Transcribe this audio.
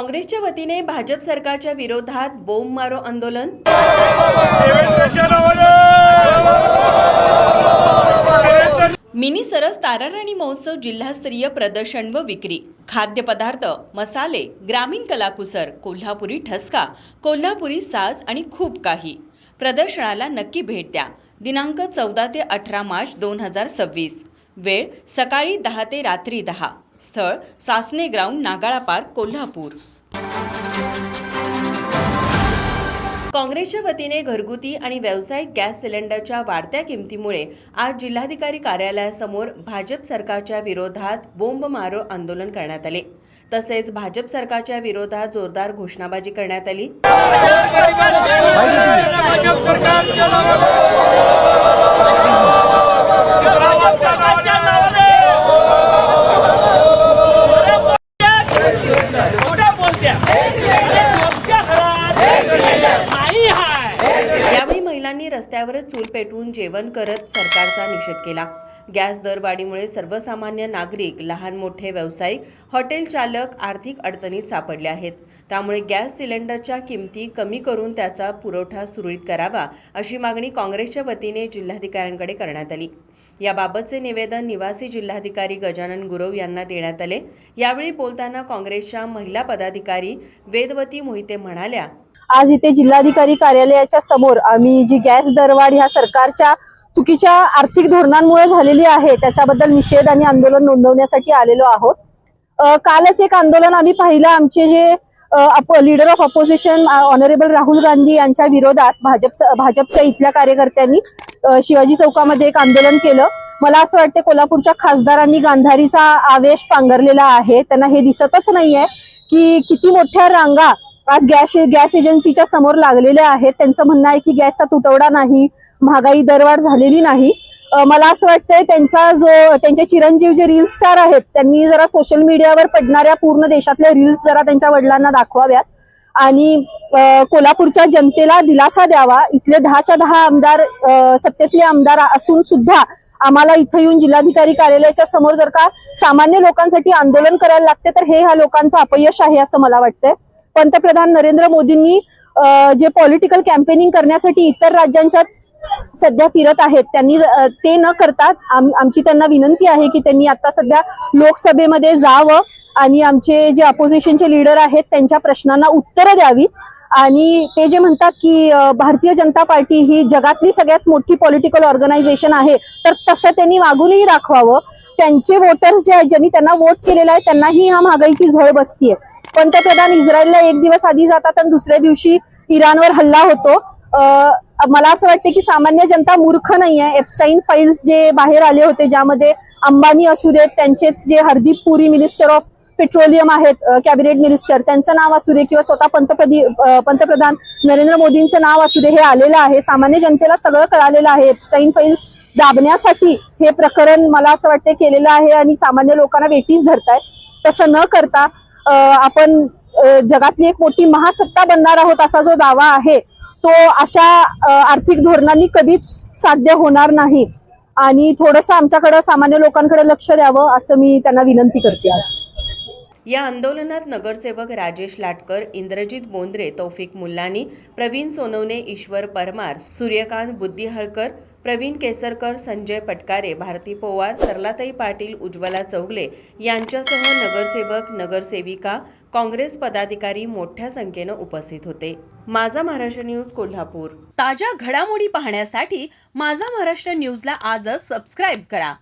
काँग्रेसच्या वतीने भाजप सरकारच्या विरोधात बोंब मारो आंदोलन। मिनी सरस ताराराणी महोत्सव जिल्हास्तरीय प्रदर्शन व विक्री। खाद्यपदार्थ, मसाले, ग्रामीण कलाकुसर, कोल्हापुरी ठसका, कोल्हापुरी साज आणि खूप काही। प्रदर्शनाला नक्की भेट द्या। दिनांक 14 ते 18 मार्च 2026। वेळ सकाळी 10 ते रात्री 10। स्थळ सासने ग्राउंड, नागाळा पार्क, कोल्हापूर। काँग्रेसच्या वतीने घरगुती आणि व्यावसायिक गॅस सिलेंडरच्या वाढत्या किमतीमुळे आज जिल्हाधिकारी कार्यालयासमोर भाजप सरकारच्या विरोधात बोंब मारो आंदोलन करण्यात आले। तसेच भाजप सरकारच्या विरोधात जोरदार घोषणाबाजी करण्यात आली। यावेळी महिलांनी रस्त्यावरच चूल पेटवून जेवण करत सरकारचा निषेध केला। गॅस दरवाढीमुळे सर्वसामान्य नागरिक, लहान मोठे व्यावसायिक, हॉटेल चालक आर्थिक अडचणीत सापडले आहेत। त्यामुळे गॅस सिलेंडरच्या किमती कमी करून त्याचा पुरवठा सुरळीत करावा अशी मागणी काँग्रेसच्या वतीने जिल्हाधिकाऱ्यांकडे करण्यात आली। याबाबतचे निवेदन निवासी जिल्हाधिकारी गजानन गुरव यांना देण्यात आले। यावेळी बोलताना काँग्रेसच्या महिला पदाधिकारी वेदवती मोहिते म्हणाल्या, आज इथे जिल्हाधिकारी कार्यालयाच्या समोर आम्ही जी गॅस दरवाढ ह्या सरकारच्या चुकीच्या आर्थिक धोरणांमुळे झालेली आहे त्याच्याबद्दल निषेध आणि आंदोलन नोंदवण्यासाठी आलेलो आहोत। कालच एक आंदोलन आम्ही पाहिलं, आमचे जे leader of opposition honourable Rahul Gandhi यांच्या विरोधात भाजपच्या इथल्या कार्यकर्त्यांनी शिवाजी चौकामध्ये एक आंदोलन केलं। मला असं वाटतं कोल्हापूरच्या खासदारांनी गांधारीचा आवेश पांघरलेला आहे। त्यांना हे दिसतच नाहीये की किती मोठ्या रांगा आज गॅस एजन्सीच्या समोर लागलेल्या आहेत। त्यांचं म्हणणं आहे की गॅसचा तुटवडा नाही, महागाई दरवाढ झालेली नाही। मला असं वाटतंय त्यांचे चिरंजीव जे रील स्टार आहेत त्यांनी जरा सोशल मीडियावर पडणाऱ्या पूर्ण देशातल्या रील्स जरा त्यांच्या वडिलांना दाखवाव्यात आणि कोल्हापूरच्या जनतेला दिलासा द्यावा। इथले 10च्या 10 आमदार सत्तेतले आमदार असून सुद्धा आम्हाला इथं येऊन जिल्हाधिकारी कार्यालयाच्या समोर जर का सामान्य लोकांसाठी आंदोलन करायला लागते तर हे ह्या लोकांचं अपयश आहे असं मला वाटतंय। पंतप्रधान नरेंद्र मोदींनी जे पॉलिटिकल कॅम्पेनिंग करण्यासाठी इतर राज्यांच्या सध्या फिरत आहेत त्यांनी ते न करता आमची त्यांना विनंती आहे की त्यांनी आता सध्या लोकसभेमध्ये जावं आणि आमचे जे अपोजिशनचे लीडर आहेत त्यांच्या प्रश्नांना उत्तरं द्यावीत। आणि ते जे म्हणतात की भारतीय जनता पार्टी ही जगातली सगळ्यात मोठी पॉलिटिकल ऑर्गनायझेशन आहे तर तसं त्यांनी वागूनही दाखवावं। त्यांचे वोटर्स जे आहेत ज्यांनी त्यांना वोट केलेला आहे त्यांनाही ह्या महागाईची झळ बसतीये। पंतप्रधान इस्रायलला एक दिवस आधी जातात आणि दुसऱ्या दिवशी इराणवर हल्ला होतो। मला असं वाटतं की सामान्य जनता मूर्ख नाहीये। एप्स्टाईन फाईल्स जे बाहेर आले होते ज्यामध्ये अंबानी असू देत, त्यांचेच जे Hardeep Puri minister of petroleum आहेत, कॅबिनेट मिनिस्टर, त्यांचं नाव असू दे किंवा स्वतः पंतप्रधान नरेंद्र मोदींचं नाव असू दे, हे आलेलं आहे। सामान्य जनतेला सगळं कळालेलं आहे। एप्स्टाईन फाईल्स दाबण्यासाठी हे प्रकरण मला असं वाटतं केलेलं आहे आणि सामान्य लोकांना वेठीस धरतायत। तसं न करता आपण जगातली एक मोठी महासत्ता बनणार आहोत असा जो दावा आहे तो अशा आर्थिक धोरणांनी कधीच साध्य होणार नाही आणि थोडंसं आमच्याकडे सामान्य लोकांकडे लक्ष द्यावं असं मी त्यांना विनंती करते आज। या आंदोलनात नगरसेवक राजेश लाटकर, इंद्रजित बोंद्रे, तौफिक मुल्लानी, प्रवीण सोनवणे, ईश्वर परमार, सूर्यकांत बुद्धिहळकर, प्रवीण केसरकर, संजय पटकारे, भारती पवार, सरलाताई पाटील, उज्ज्वला चौगले यांच्यासह नगरसेवक, नगरसेविका, काँग्रेस पदाधिकारी मोठ्या संख्येने उपस्थित होते। माझा महाराष्ट्र न्यूज, कोल्हापूर। ताज्या घडामोडी पाहण्यासाठी माझा महाराष्ट्र न्यूजला आजच सबस्क्राईब करा।